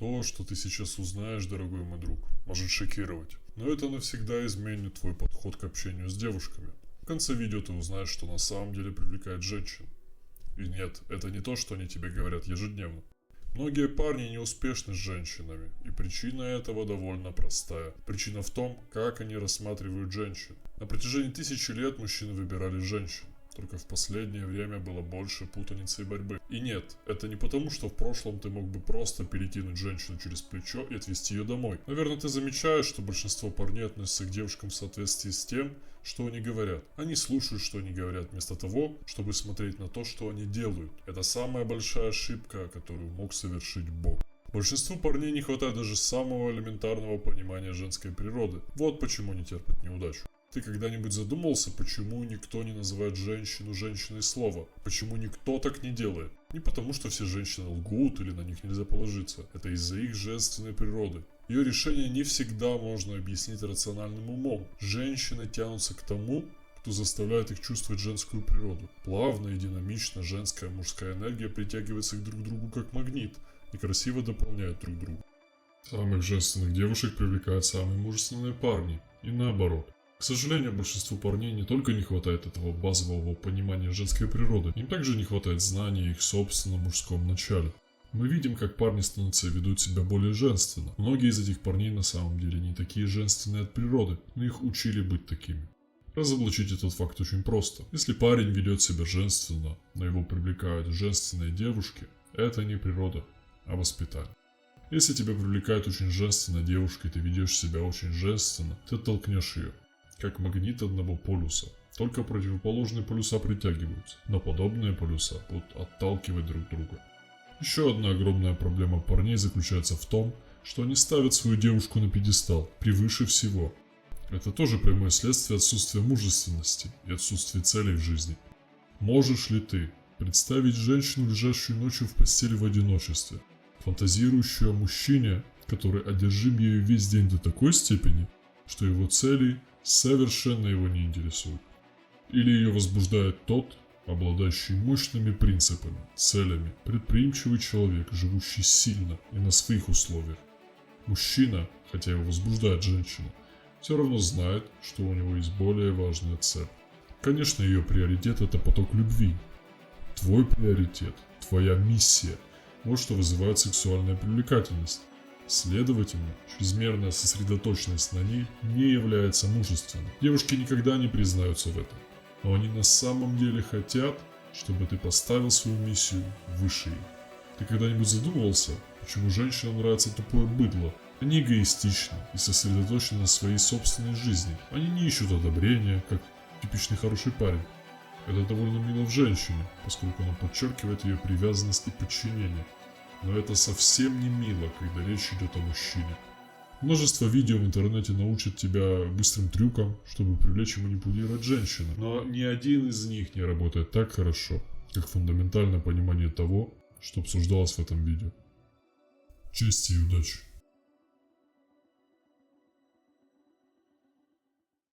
То, что ты сейчас узнаешь, дорогой мой друг, может шокировать. Но это навсегда изменит твой подход к общению с девушками. В конце видео ты узнаешь, что на самом деле привлекает женщин. И нет, это не то, что они тебе говорят ежедневно. Многие парни не успешны с женщинами, и причина этого довольно простая. Причина в том, как они рассматривают женщин. На протяжении тысячи лет мужчины выбирали женщин. Только в последнее время было больше путаницы и борьбы. И нет, это не потому, что в прошлом ты мог бы просто перекинуть женщину через плечо и отвезти ее домой. Наверное, ты замечаешь, что большинство парней относятся к девушкам в соответствии с тем, что они говорят. Они слушают, что они говорят, вместо того, чтобы смотреть на то, что они делают. Это самая большая ошибка, которую мог совершить Бог. Большинству парней не хватает даже самого элементарного понимания женской природы. Вот почему они терпят неудачу. Ты когда-нибудь задумался, почему никто не называет женщину женщиной слова? Почему никто так не делает? Не потому, что все женщины лгут или на них нельзя положиться. Это из-за их женственной природы. Ее решение не всегда можно объяснить рациональным умом. Женщины тянутся к тому, кто заставляет их чувствовать женскую природу. Плавно и динамично женская и мужская энергия притягиваются друг к другу как магнит и красиво дополняют друг друга. Самых женственных девушек привлекают самые мужественные парни. И наоборот. К сожалению, большинству парней не только не хватает этого базового понимания женской природы, им также не хватает знаний о их собственном мужском начале. Мы видим, как парни становятся и ведут себя более женственно. Многие из этих парней на самом деле не такие женственные от природы, но их учили быть такими. Разоблачить этот факт очень просто. Если парень ведет себя женственно, но его привлекают женственные девушки, это не природа, а воспитание. Если тебя привлекает очень женственная девушка и ты ведешь себя очень женственно, ты оттолкнешь ее. Как магнит одного полюса. Только противоположные полюса притягиваются, но подобные полюса будут отталкивать друг друга. Еще одна огромная проблема парней заключается в том, что они ставят свою девушку на пьедестал, превыше всего. Это тоже прямое следствие отсутствия мужественности и отсутствия целей в жизни. Можешь ли ты представить женщину, лежащую ночью в постели в одиночестве, фантазирующую о мужчине, который одержим ею весь день до такой степени, что его цели совершенно его не интересуют? Или ее возбуждает тот, обладающий мощными принципами, целями, предприимчивый человек, живущий сильно и на своих условиях? Мужчина, хотя его возбуждает женщина, все равно знает, что у него есть более важная цель. Конечно, ее приоритет – это поток любви. Твой приоритет, твоя миссия – вот что вызывает сексуальная привлекательность. Следовательно, чрезмерная сосредоточенность на ней не является мужественной. Девушки никогда не признаются в этом. Но они на самом деле хотят, чтобы ты поставил свою миссию выше их. Ты когда-нибудь задумывался, почему женщинам нравится тупое быдло? Они эгоистичны и сосредоточены на своей собственной жизни. Они не ищут одобрения, как типичный хороший парень. Это довольно мило в женщине, поскольку оно подчеркивает ее привязанность и подчинение. Но это совсем не мило, когда речь идет о мужчине. Множество видео в интернете научат тебя быстрым трюкам, чтобы привлечь и манипулировать женщину. Но ни один из них не работает так хорошо, как фундаментальное понимание того, что обсуждалось в этом видео. Чести и удачи!